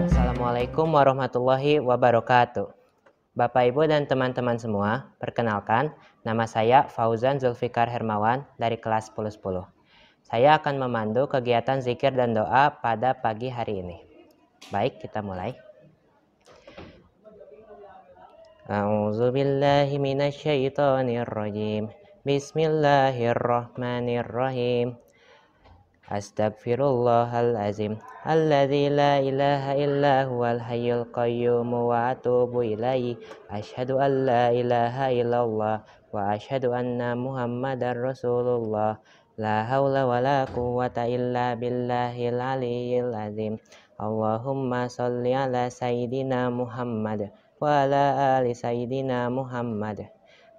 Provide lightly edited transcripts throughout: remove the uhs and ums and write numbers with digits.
Assalamualaikum warahmatullahi wabarakatuh. Bapak, Ibu, dan teman-teman semua, perkenalkan, nama saya Fauzan Zulfikar Hermawan dari kelas 1010. Saya akan memandu kegiatan zikir dan doa pada pagi hari ini. Baik, kita mulai. A'udzubillahi minasyaitonirrajim. Bismillahirrahmanirrahim. Astaghfirullahalazim. Alladzi la ilaha illa huwal hayyul qayyum wa atubu ilaihi. Asyhadu an la ilaha illallah wa asyhadu anna Muhammadar Rasulullah. La haula wala quwwata illa billahil aliyyil azim. Allahumma shalli ala sayyidina Muhammad wa ala ali sayyidina Muhammad.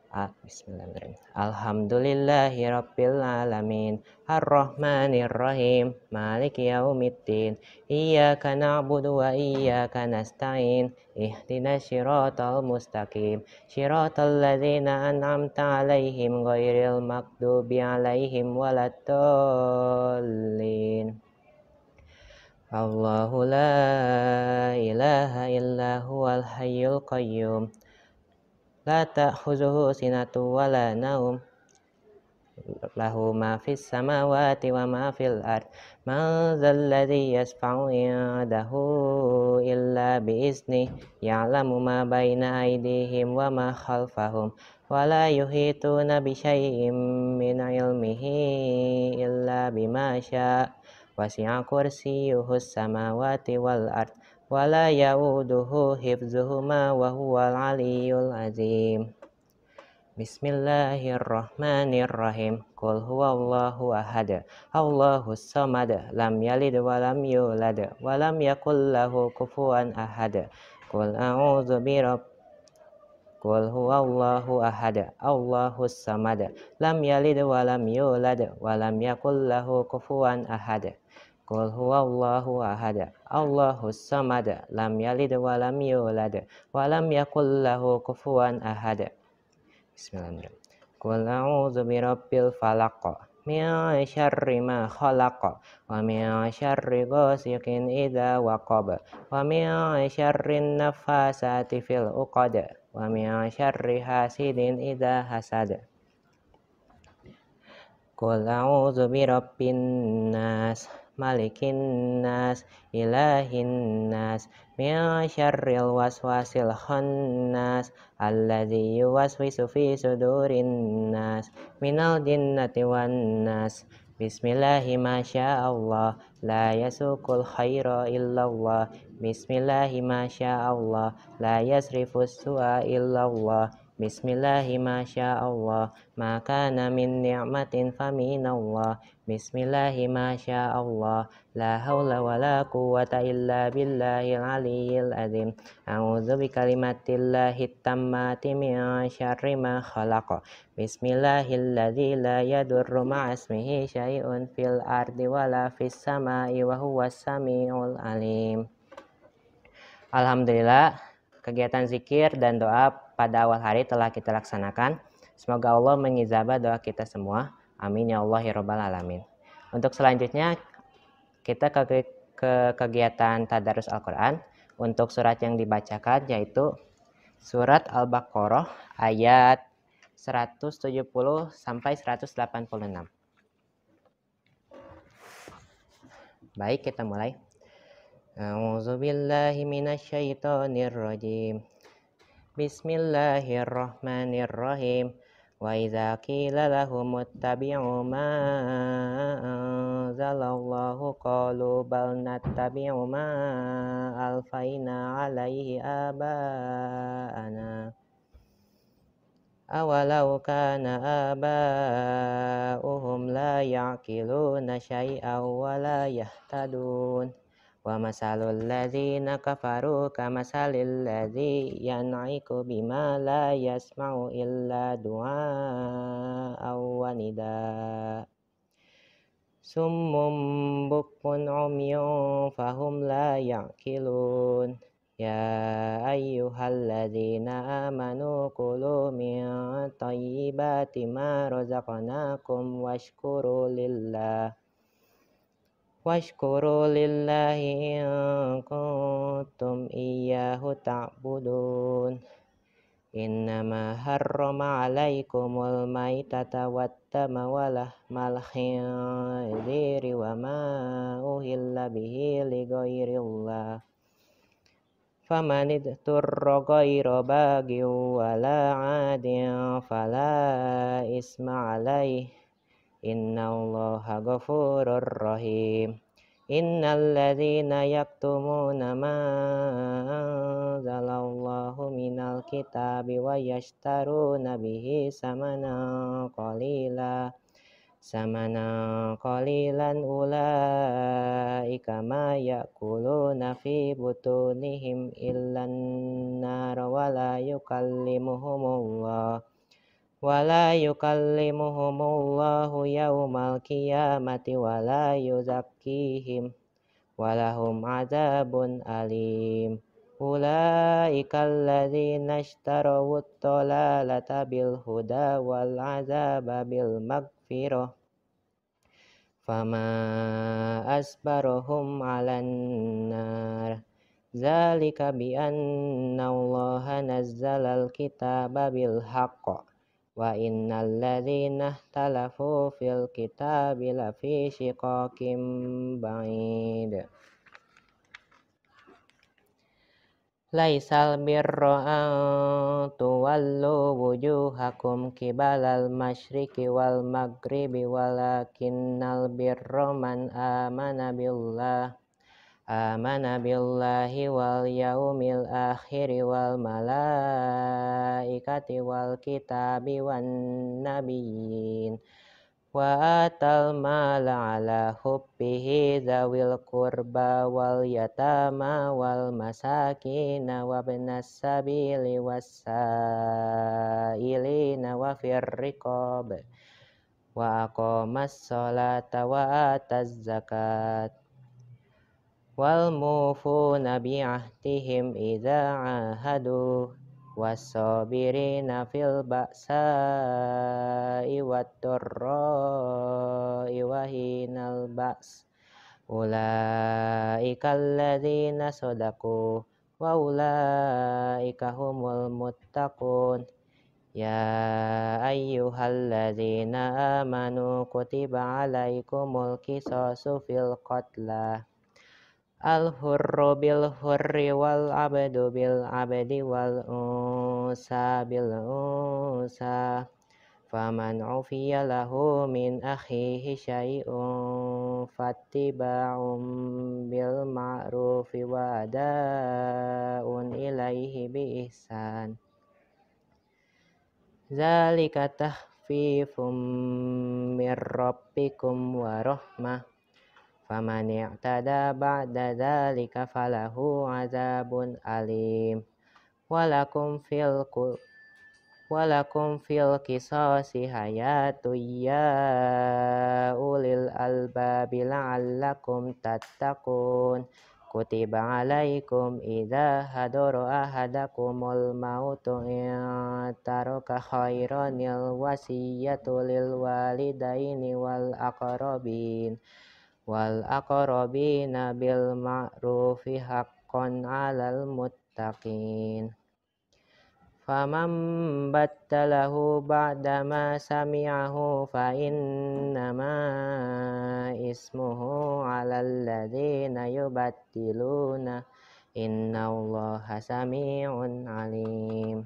Bismillahirrahmanirrahim. Alhamdulillahi rabbil alamin. Ar-Rahmanir-Rahim. Maliki yaumiddin. Iyyaka na'budu wa iyyaka nasta'in. Ihdinas siratal mustaqim. Siratal ladzina an'amta 'alaihim ghairil maghdubi 'alaihim waladdallin. Allahu la ilaha illa huwal hayyul qayyum. La ta'khuzuhu sinatun wa la naum. Lahu ma fis samawati wa ma fil ard. Man dzal ladzi yashfa'u 'indahu illa bi idznih. Ya'lamu ma baina aydihim wa ma khalfahum. Wa la yuhituna bi syai'in min 'ilmihi illa bima syaa'. Wasi'a kursiyyuhus samawati wal ard. Wala ya'uduhu hifdzuhuma wa huwal aliyyul azim. Bismillahirrahmanirrahim. Qul huwallahu ahad. Allahus samad. Lam yalid wa lam yulad wa lam yakul lahu kufuwan ahad. Qul a'udzu Qul huwallahu ahad. Allahus samad. Lam yalid wa lam yulad wa lam yakul lahu kufuwan ahad. Qul huwallahu ahad. Allahus samad. Lam yalid wa lam yulad wa lam yakul lahu kufuwan ahad. Bismillahirrahmanirrahim. Qul a'udzu birabbil falaq. Min syarri ma khalaq. Wa min syarri ghasiqin idza waqab. Wa min syarrin naffasati fil 'uqad. Wa min syarri hasidin idza hasad. Qul a'udzu birabbin nas. Malikin nas, ilahin nas, min syarril waswasil khannas, alladzi yuwaswisu fi sudurin nas, minal jinnati wan nas. Bismillahi masyaallah, la yasukul khaira illallah. Bismillahi masyaallah, la yasrifus su'a illallah. Bismillahi masyaallah, ma kana min ni'matin faminallah. Bismillahi masyaallah, la haula wala quwwata illa billahil aliyyil azim. A'udzu bikalimatillahi tammati min syarri ma khalaq. Bismillahilladzi la yadurru ma'asmihi syai'un fil ardi wala fis sama'i wa huwas samiul alim. Alhamdulillah, kegiatan zikir dan doa pada awal hari telah kita laksanakan. Semoga Allah mengijabah doa kita semua. Amin ya Allah ya Rabbal alamin. Untuk selanjutnya kita ke kegiatan tadarus Al-Quran. Untuk surat yang dibacakan yaitu surat Al-Baqarah ayat 170 sampai 186. Baik, kita mulai. A'udzubillahi minasyaitonirrajim. Bismillahirrahmanirrahim. Wa idza qila lahum ittabi'u ma anzalallahu qalu bal nattabi'u ma alfaina 'alaihi aba'ana. Awalau kana aba'uhum la ya'qiluna syai'an wa la yahtadun. Wa masalul ladzina kafaru kamasalil ladzi yan'iku bima la yasma'u illa du'a'aw wa nida. Summum bukmun umyun fahum la ya'qilun. يا أيها الذين آمنوا كلوا من طيبات ما رزقناكم واشكروا لله إن كنتم إياه تعبدون إنما حرم عليكم الميتة والدم ولحم الخنزير وما أهل به لغير الله فمن اضطر غير باغ ولا عاد فلا إثم عليه إن الله غفور رحيم إن الذين يكتمون ما أنزل الله من الكتاب ويشترون به ثمنا قليلا أولئك ما يأكلون في بطونهم إلا النار ولا يكلمهم الله يوم القيامة ولا يزكيهم ولهم عذاب أليم أولئك الذين اشتروا الضلالة بالهدى والعذاب بالمغفرة فما أصبرهم على النار ذلك بأن الله نزل الكتاب بالحق وإن الذين اختلفوا في الكتاب لفي شقاق بعيد Laisal birra an tuwallu wujuhakum kibalal masyriqi wal maghribi walakinnal birra man amana billahi wal yaumil akhiri wal malaikati wal kitabi wan nabiyyin wa atal mala ala hubbihi zawil qurba wal yatama wal masakina wa ibnas sabili wassailina wa fir riqab wa aqamas sholata wa ataz zakat wal mufuna bi ahdihim idza ahadu wasabirina fil ba'sa'i wad-dharra'i wa hinal ba's ulaika alladzina sadaqu wa ulaika humul muttaqun ya ayyuhalladzina amanu kutiba alaikumul qisasu fil qatla al-hurru bil hurri wal abdu bil abdi wal unsa bil unsa faman ufiya lahu min akhihi syai'un fattiba'un bil ma'rufi wa ada'un ilaihi bi ihsan zalika tahfifum mir rabbikum wa rahmah faman i'tada ba'da dzalika falahu azabun alim walakum fil qisasi hayatun ya ulil albabi la'allakum tattaqun kutiba alaikum idza hadara ahadakumul mautu in taraka khairanil wasiyatu lil walidaini wal aqrabina bil ma'rufi haqqan 'alal muttaqin faman battalahu ba'da ma sami'ahu fa innama ismuhu 'alal ladzina yubattiluna innallaha sami'un 'alim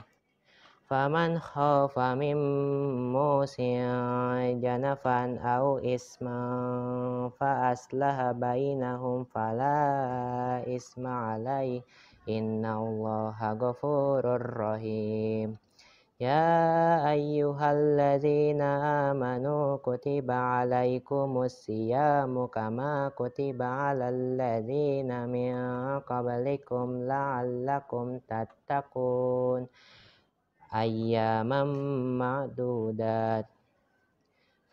faman khafa min musin janafan au isman fa aslaha bainahum fala isma alaihi innallaha ghafurur rahim ya ayyuhalladzina amanu kutiba alaikumus siyamu kama kutiba alal ladzina min qablikum la'allakum tattaqun ayyaman ma'dudat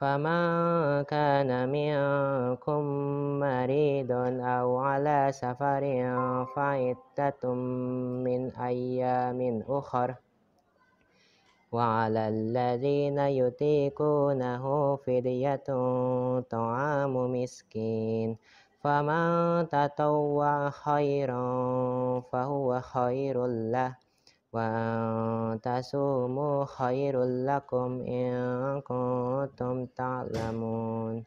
فمن كان منكم مريضا أو على سفر فعدة من أيام أخر وعلى الذين يطيقونه فدية طعام مسكين فمن تطوع خيرا فهو خير له وأن تصوموا خير لكم إن كنتم تعلمون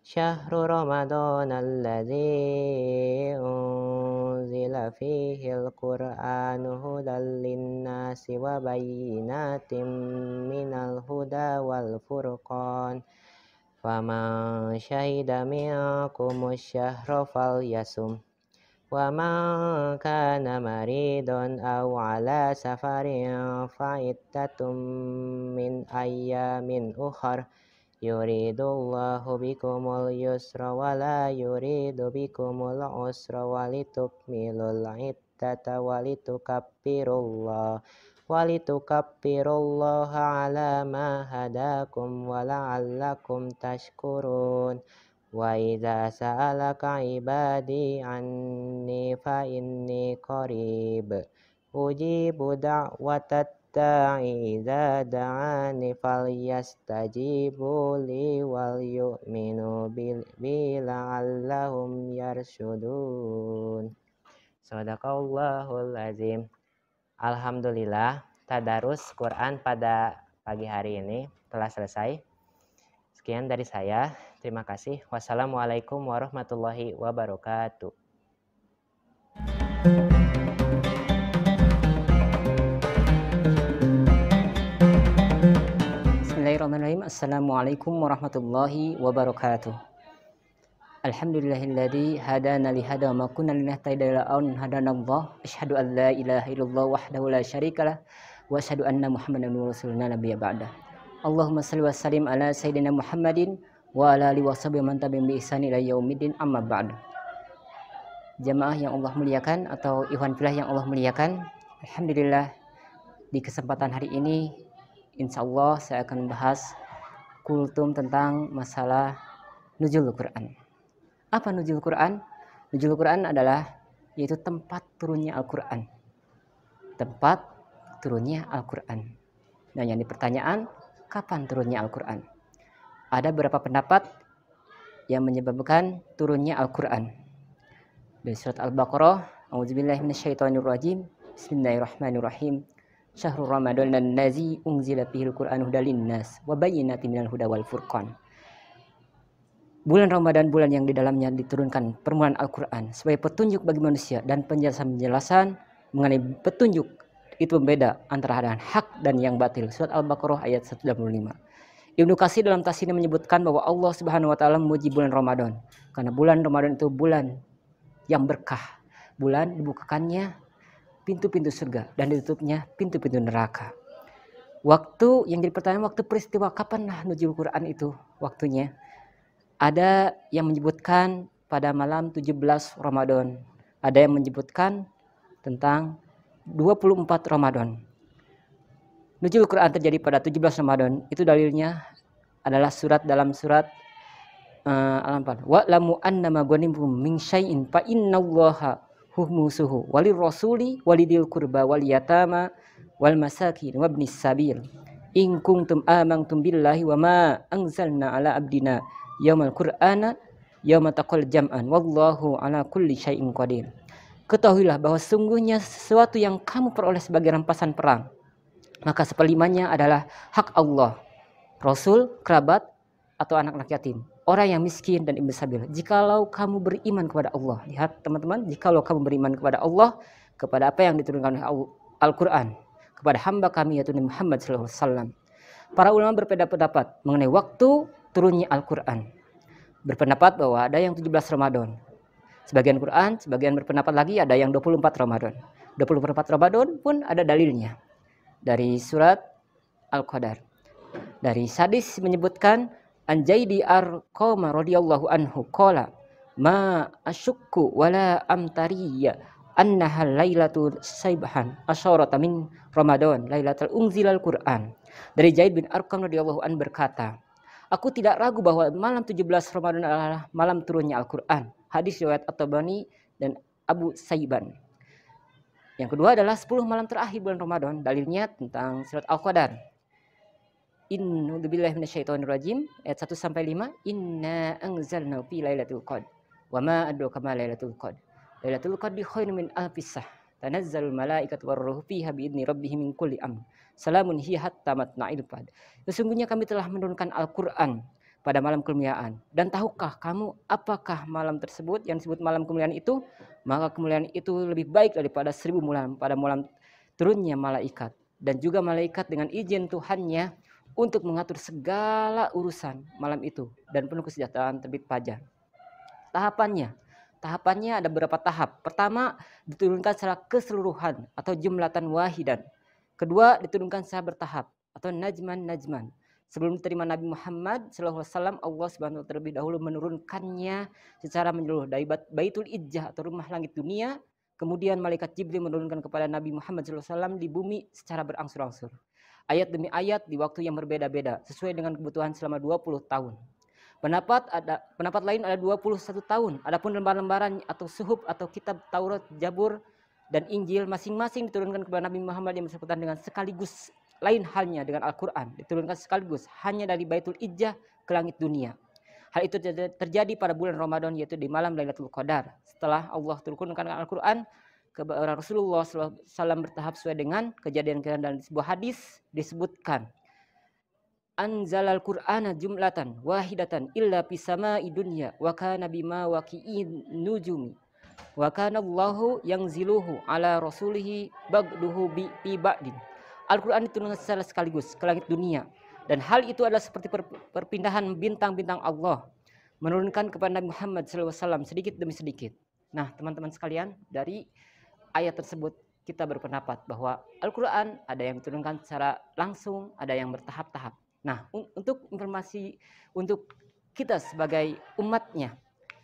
شهر رمضان الذي أنزل فيه القرآن هدى للناس وبينات من الهدى والفرقان فمن شهد منكم الشهر فليصم ومن كان مريضا أو على سفر فعدة من أيام أخر يريد الله بكم اليسر ولا يريد بكم العسر ولتكملوا العدة ولتكبروا الله على ما هداكم ولعلكم تشكرون وإذا سألك عبادي عني فإني قريب أجيب دعوة الداعي إذا دعاني فليستجيبوا لي وليؤمنوا بي لعلهم يرشدون. Sadaqallahul azim. Alhamdulillah, tadarus Quran pada pagi hari ini telah selesai. Sekian dari saya. Terima kasih. Wassalamualaikum warahmatullahi wabarakatuh. Bismillahirrahmanirrahim. Assalamualaikum warahmatullahi wabarakatuh. Alhamdulillahilladzi hadana li hada ma kunna linahtadiya laula an hadanallah. Asyhadu an la ilaha illallah wahdahu la syarikalah wa asyhadu anna Muhammadan rasuluna nabiyya ba'da. Allahumma shalli wa sallim ala sayyidina Muhammadin wa ala alihi washabihi man tabi'ahum bi ihsan ila yaumiddin amma ba'd. Jamaah yang Allah muliakan atau ikhwan fillah yang Allah muliakan, alhamdulillah di kesempatan hari ini insyaallah saya akan membahas kultum tentang masalah nuzul Quran. Apa nuzul Quran? Nuzul Quran adalah yaitu tempat turunnya Al-Quran. Tempat turunnya Al-Quran. Nah, yang dipertanyaan, kapan turunnya Al-Quran? Ada beberapa pendapat yang menyebabkan turunnya Al-Quran. Dari surat Al-Baqarah, A'udzubillahi minasyaitonirrajim. Bismillahirrahmanirrahim. Syahrul Ramadan allazi unzila fihil Qur'anu hudal linnas wa bayyinatin minal huda wal furqan. Bulan Ramadan, bulan yang di dalamnya diturunkan permulaan Al-Quran sebagai petunjuk bagi manusia dan penjelasan-penjelasan mengenai petunjuk itu membeda antara dengan hak dan yang batil. Surat Al-Baqarah ayat 185. Ibnu Katsir dalam tafsirnya menyebutkan bahwa Allah Subhanahu wa taala memuji bulan Ramadan karena bulan Ramadan itu bulan yang berkah. Bulan dibukakannya pintu-pintu surga dan ditutupnya pintu-pintu neraka. Waktu yang jadi pertanyaan, waktu peristiwa kapanlah nuzul Quran itu waktunya? Ada yang menyebutkan pada malam 17 Ramadan. Ada yang menyebutkan tentang 24 Ramadan. Nuzul Quran terjadi pada 17 Ramadan. Itu dalilnya adalah dalam surat Al-Anfal. Wa'lamu annama ghanimtum min syai'in fa innallaha humusuhu walir rasuli walidil qurba wal yatama wal masakin wabnis sabil in kuntum amantum billahi wa ma anzalna ala abdina yaumal qur'ana yauma taqal jam'an wallahu ala kulli syai'in qadir. Ketahuilah bahwa sungguhnya sesuatu yang kamu peroleh sebagai rampasan perang, maka seperlimanya adalah hak Allah, Rasul, kerabat, atau anak-anak yatim, orang yang miskin dan ibn sabil. Jikalau kamu beriman kepada Allah, lihat teman-teman, jikalau kamu beriman kepada Allah, kepada apa yang diturunkan oleh Al-Quran, kepada hamba kami yaitu Nabi Muhammad SAW. Para ulama berbeda pendapat mengenai waktu turunnya Al-Quran. Berpendapat bahwa ada yang 17 Ramadan. Sebagian Quran, sebagian berpendapat lagi ada yang 24 Ramadan. 24 Ramadan pun ada dalilnya. Dari surat Al-Qadar. Dari hadis menyebutkan Anjaidi Arqama radhiyallahu anhu qala ma asyukku wala amtariya annaha lailatul saibhan asyarata min Ramadan lailatul unzilal Quran. Dari Zaid bin Arqam radhiyallahu anhu berkata, Aku tidak ragu bahwa malam 17 Ramadan adalah malam turunnya Al-Quran. Hadis riwayat At-Tabrani dan Abu Saiban. Yang kedua adalah 10 malam terakhir bulan Ramadan. Dalilnya tentang surat Al-Qadar. A'udzubillahi minasyaitonirrajim ayat 1 sampai 5. Inna anzalnahu fi lailatul qadr. Wa ma adraka ma lailatul qadr. Lailatul qadri khairun min alfis shahr. Tanazzalul malaikatu warruhu fiha biidzni rabbihim min kulli amr. Salamun hiya hatta matla'il fajr. Sesungguhnya kami telah menurunkan Al-Qur'an pada malam kemuliaan. Dan tahukah kamu apakah malam tersebut yang disebut malam kemuliaan itu? Maka kemuliaan itu lebih baik daripada 1000 malam pada malam turunnya malaikat. Dan juga malaikat dengan izin Tuhannya untuk mengatur segala urusan malam itu dan penuh kesejahteraan terbit fajar. Tahapannya ada beberapa tahap. Pertama, diturunkan secara keseluruhan atau jumlatan wahidan. Kedua, diturunkan secara bertahap atau najman. Sebelum diterima Nabi Muhammad SAW, Allah Subhanahu wa taala terlebih dahulu menurunkannya secara menyeluruh dari Baitul Izzah atau rumah langit dunia. Kemudian malaikat Jibril menurunkan kepada Nabi Muhammad SAW di bumi secara berangsur-angsur. Ayat demi ayat di waktu yang berbeda-beda sesuai dengan kebutuhan selama 20 tahun. Pendapat lain ada 21 tahun. Adapun lembar-lembaran atau suhuf atau kitab Taurat, Zabur dan Injil masing-masing diturunkan kepada Nabi Muhammad yang bersangkutan dengan sekaligus. Lain halnya dengan Al-Qur'an, diturunkan sekaligus hanya dari Baitul Izzah ke langit dunia. Hal itu terjadi pada bulan Ramadan, yaitu di malam Lailatul Qadar. Setelah Allah turunkan Al-Qur'an kepada Rasulullah SAW bertahap sesuai dengan kejadian-kejadian dalam sebuah hadis disebutkan anzalal qur'ana jumlatan wahidatan illa pisama'i dunya wa kana bima waqi'in nujumi wa kana Allahu yanziluhu ala rasulihi bagduhu bi ba'din. Al-Qur'an diturunkan secara sekaligus ke langit dunia, dan hal itu adalah seperti perpindahan bintang-bintang Allah menurunkan kepada Nabi Muhammad SAW sedikit demi sedikit. Nah, teman-teman sekalian, dari ayat tersebut kita berpendapat bahwa Al-Quran ada yang diturunkan secara langsung, ada yang bertahap-tahap. Nah, untuk informasi untuk kita sebagai umatnya,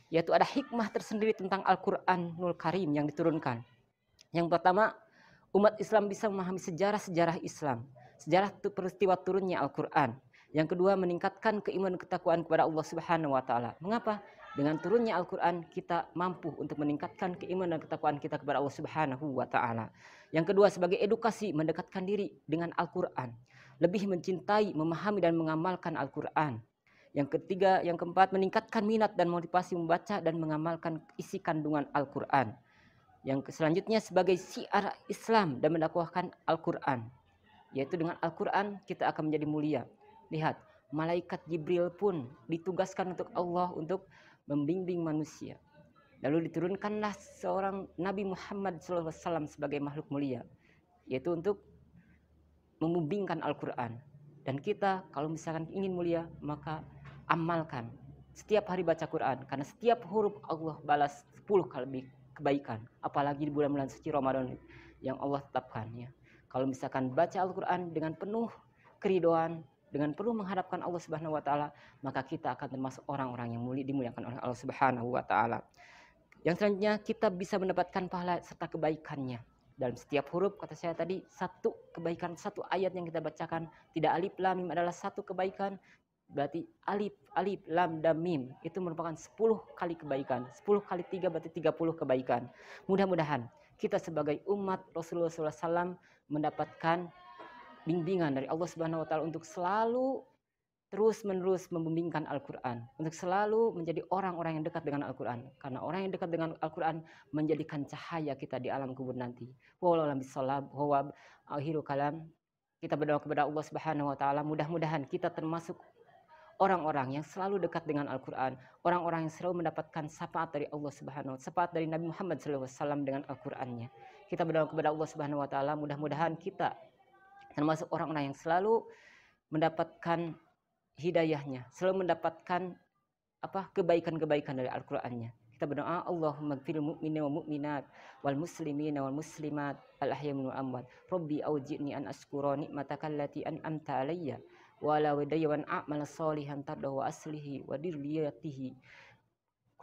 yaitu ada hikmah tersendiri tentang Al-Quranul Karim yang diturunkan. Yang pertama, umat Islam bisa memahami sejarah-sejarah Islam, sejarah peristiwa turunnya Al-Quran. Yang kedua, meningkatkan keimanan ketakwaan kepada Allah Subhanahu wa taala. Mengapa? Dengan turunnya Al-Quran kita mampu untuk meningkatkan keimanan dan ketakwaan kita kepada Allah Subhanahu wa taala. Yang kedua, sebagai edukasi mendekatkan diri dengan Al-Quran, lebih mencintai, memahami dan mengamalkan Al-Quran. Yang ketiga, yang keempat, meningkatkan minat dan motivasi membaca dan mengamalkan isi kandungan Al-Quran. Yang selanjutnya, sebagai syiar Islam dan mendakwahkan Al-Quran, yaitu dengan Al-Quran kita akan menjadi mulia. Lihat, malaikat Jibril pun ditugaskan untuk Allah untuk membimbing manusia. Lalu diturunkanlah seorang Nabi Muhammad SAW sebagai makhluk mulia, yaitu untuk membimbingkan Al-Quran. Dan kita kalau misalkan ingin mulia, maka amalkan setiap hari baca Quran, karena setiap huruf Allah balas 10 kali kebaikan, apalagi di bulan-bulan suci Ramadan yang Allah tetapkan ya. Kalau misalkan baca Al-Quran dengan penuh keridoan, dengan penuh mengharapkan Allah Subhanahu wa taala, maka kita akan termasuk orang-orang yang dimuliakan oleh Allah Subhanahu wa taala. Yang selanjutnya, kita bisa mendapatkan pahala serta kebaikannya. Dalam setiap huruf, kata saya tadi, satu kebaikan, satu ayat yang kita bacakan, tidak alif lam mim adalah satu kebaikan, berarti alif lam dan mim itu merupakan 10 kali kebaikan. 10 kali 3 berarti 30 kebaikan. Mudah-mudahan kita sebagai umat Rasulullah SAW mendapatkan bimbingan dari Allah Subhanahu wa taala untuk selalu terus-menerus membimbingkan Al-Quran, untuk selalu menjadi orang-orang yang dekat dengan Al-Quran, karena orang yang dekat dengan Al-Quran menjadikan cahaya kita di alam kubur nanti. Wallahu a'lam bishawab. Wa akhiru kalam, kita berdoa kepada Allah Subhanahu wa taala, mudah-mudahan kita termasuk orang-orang yang selalu dekat dengan Al-Quran, orang-orang yang selalu mendapatkan syafaat dari Allah Subhanahu wa taala, syafaat dari Nabi Muhammad SAW dengan Al-Qurannya. Kita berdoa kepada Allah Subhanahu wa taala, mudah-mudahan kita termasuk orang-orang yang selalu mendapatkan hidayahnya, selalu mendapatkan kebaikan-kebaikan dari Al-Qur'annya. Kita berdoa, Allahumma ighfiril mu'minina wal mu'minat wal muslimina wal muslimat al ahya minhum wal amwat. Rabbi auji'ni an ashkura ni'mataka allati an'amta alayya wa ala walidayya wa an a'mala shalihan tardahu wa aslihi wa dirliyatihi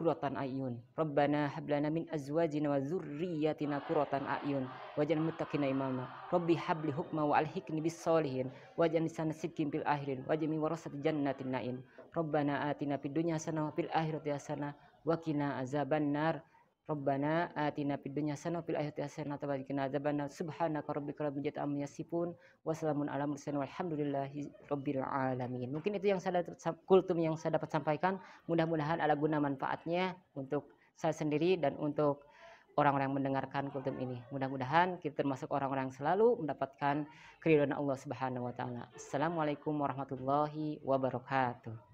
qurratan a'yun. Rabbana hab lana min azwajina wa dzurriyyatina qurratan a'yun waj'alna muttaqina imama. Rabbi habli hukma wa alhiqni bis sholihin waj'alni lisana sidqin fil akhirin waj'alni warasati jannatin na'im. Rabbana atina fid dunya hasanah wa fil akhirati hasanah wa qina azabannar. Rabbana atina fid dunya hasanah wa fil akhirati hasanah wa qina azabannar. Subhanaka rabbika rabbil izzati amma yasifun wa salamun alal mursalin walhamdulillahi rabbil alamin. Mungkin itu yang saya kultum yang saya dapat sampaikan. Mudah-mudahan ada guna manfaatnya untuk saya sendiri dan untuk orang-orang yang mendengarkan kultum ini. Mudah-mudahan kita termasuk orang-orang yang selalu mendapatkan keridhaan Allah Subhanahu wa taala. Assalamualaikum warahmatullahi wabarakatuh.